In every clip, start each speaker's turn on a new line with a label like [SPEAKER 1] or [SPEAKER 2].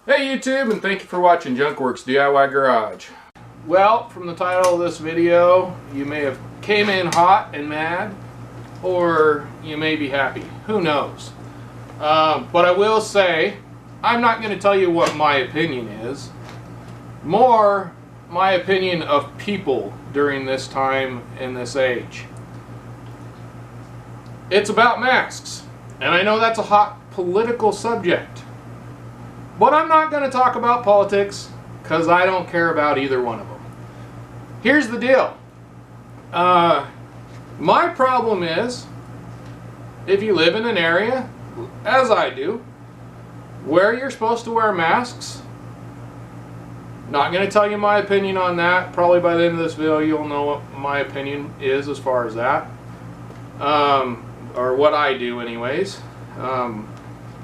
[SPEAKER 1] Hey YouTube, and thank you for watching Junkworks DIY Garage. Well, from the title of this video, you may have came in hot and mad, or you may be happy. Who knows? But I will say, I'm not going to tell you what my opinion is. More my opinion of people during this time in this age. It's about masks, and I know that's a hot political subject. But I'm not going to talk about politics because I don't care about either one of them. Here's the deal. My problem is, if you live in an area, as I do, where you're supposed to wear masks, not going to tell you my opinion on that. Probably by the end of this video you'll know what my opinion is as far as that. Or what I do anyways.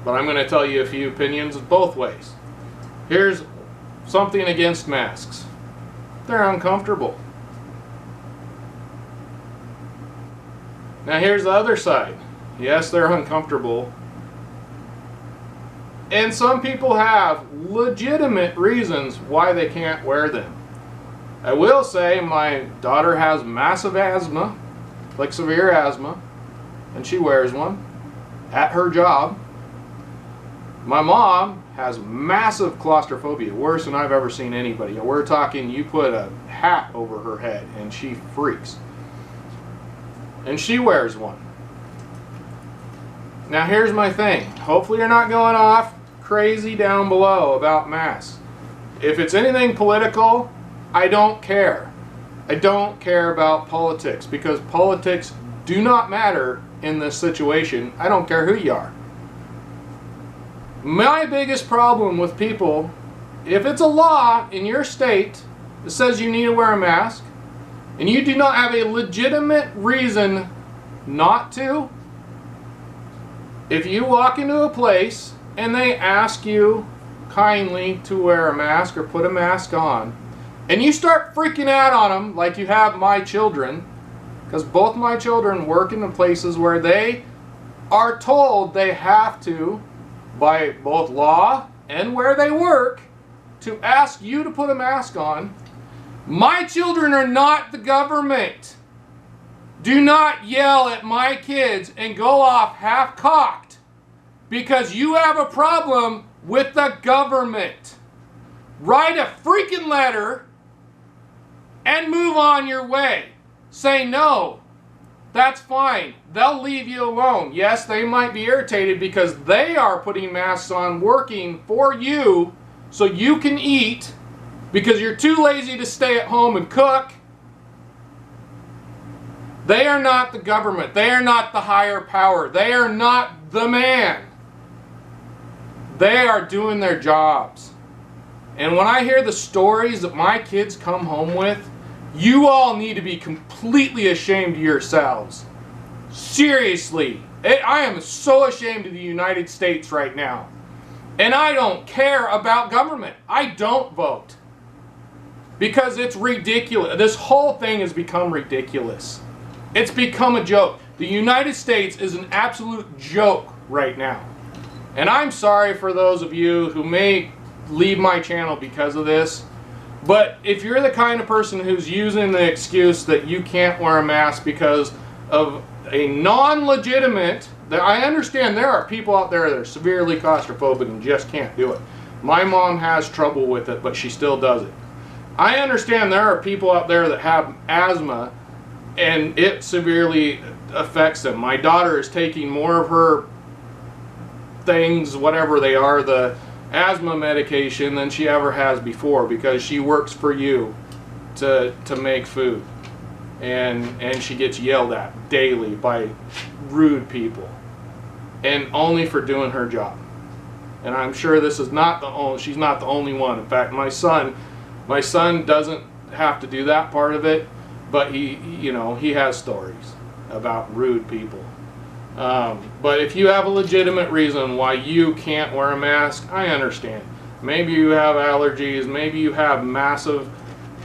[SPEAKER 1] But I'm going to tell you a few opinions both ways. Here's something against masks. They're uncomfortable. Now here's the other side. Yes, they're uncomfortable. And some people have legitimate reasons why they can't wear them. I will say my daughter has massive asthma, like severe asthma, and she wears one at her job. My mom has massive claustrophobia, worse than I've ever seen anybody. We're talking you put a hat over her head and she freaks. And she wears one. Now here's my thing. Hopefully you're not going off crazy down below about masks. If it's anything political, I don't care. I don't care about politics because politics do not matter in this situation. I don't care who you are. My biggest problem with people, if it's a law in your state that says you need to wear a mask, and you do not have a legitimate reason not to, if you walk into a place and they ask you kindly to wear a mask or put a mask on, and you start freaking out on them like you have my children, because both my children work in the places where they are told they have to, by both law and where they work, to ask you to put a mask on. My children are not the government. Do not yell at my kids and go off half-cocked because you have a problem with the government. Write a freaking letter and move on your way. Say no. That's fine. They'll leave you alone. Yes, they might be irritated because they are putting masks on, working for you so you can eat because you're too lazy to stay at home and cook. They are not the government. They are not the higher power. They are not the man. They are doing their jobs. And when I hear the stories that my kids come home with, you all need to be completely ashamed of yourselves. Seriously. I am so ashamed of the United States right now. And I don't care about government. I don't vote. Because it's ridiculous. This whole thing has become ridiculous. It's become a joke. The United States is an absolute joke right now. And I'm sorry for those of you who may leave my channel because of this. But if you're the kind of person who's using the excuse that you can't wear a mask because of a non-legitimate, that I understand there are people out there that are severely claustrophobic and just can't do it. My mom has trouble with it, but she still does it. I understand there are people out there that have asthma and it severely affects them. My daughter is taking more of her things, whatever they are, the asthma medication than she ever has before because she works for you to make food, and she gets yelled at daily by rude people, and only for doing her job. And I'm sure this is not the only, she's not the only one. In fact, my son doesn't have to do that part of it, but he has stories about rude people. But if you have a legitimate reason why you can't wear a mask, I understand. Maybe you have allergies, maybe you have massive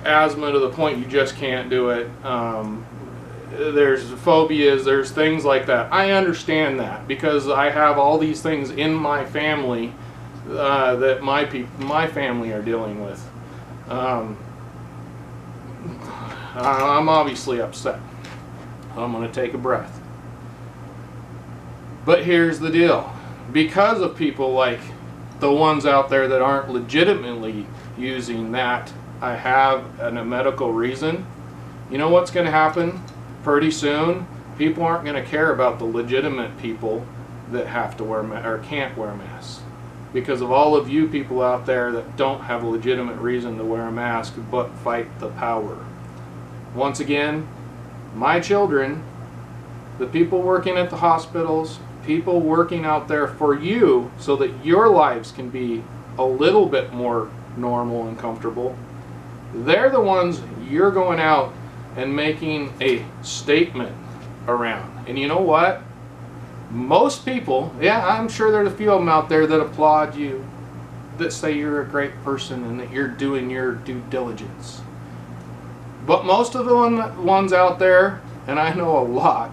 [SPEAKER 1] asthma to the point you just can't do it. There's phobias, there's things like that. I understand that because I have all these things in my family that my family are dealing with. I'm obviously upset. I'm going to take a breath. But here's the deal. Because of people like the ones out there that aren't legitimately using that I have a medical reason, you know what's going to happen? Pretty soon, people aren't going to care about the legitimate people that have to wear or can't wear masks. Because of all of you people out there that don't have a legitimate reason to wear a mask but fight the power. Once again, my children, the people working at the hospitals, people working out there for you so that your lives can be a little bit more normal and comfortable, they're the ones you're going out and making a statement around. And you know what? Most people, yeah, I'm sure there's a few of them out there that applaud you, that say you're a great person and that you're doing your due diligence. But most of the ones out there, and I know a lot,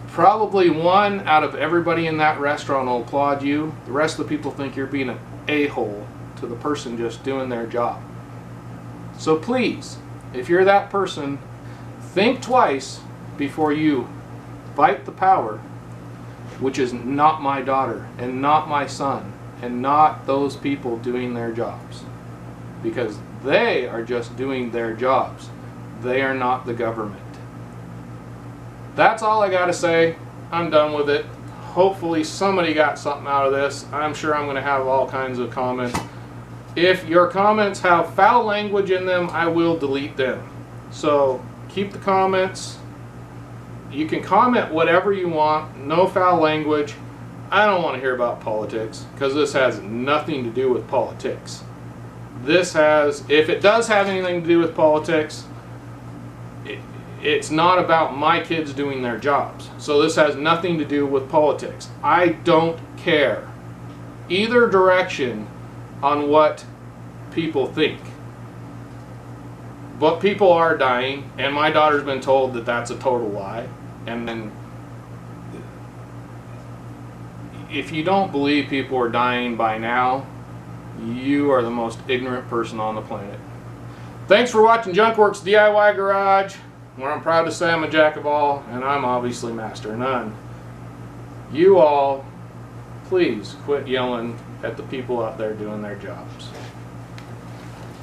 [SPEAKER 1] probably one out of everybody in that restaurant will applaud you. The rest of the people think you're being an a-hole to the person just doing their job. So please, if you're that person, think twice before you fight the power, which is not my daughter and not my son and not those people doing their jobs. Because they are just doing their jobs. They are not the government. That's all I got to say. I'm done with it. Hopefully somebody got something out of this. I'm sure I'm going to have all kinds of comments. If your comments have foul language in them, I will delete them. So keep the comments. You can comment whatever you want. No foul language. I don't want to hear about politics because this has nothing to do with politics. This has, if it does have anything to do with politics, it's not about my kids doing their jobs. So this has nothing to do with politics. I don't care either direction on what people think. But people are dying, and my daughter's been told that that's a total lie. And then if you don't believe people are dying by now, you are the most ignorant person on the planet. Thanks for watching Junkworks DIY Garage, where I'm proud to say I'm a jack of all, and I'm obviously master of none. You all, please quit yelling at the people out there doing their jobs.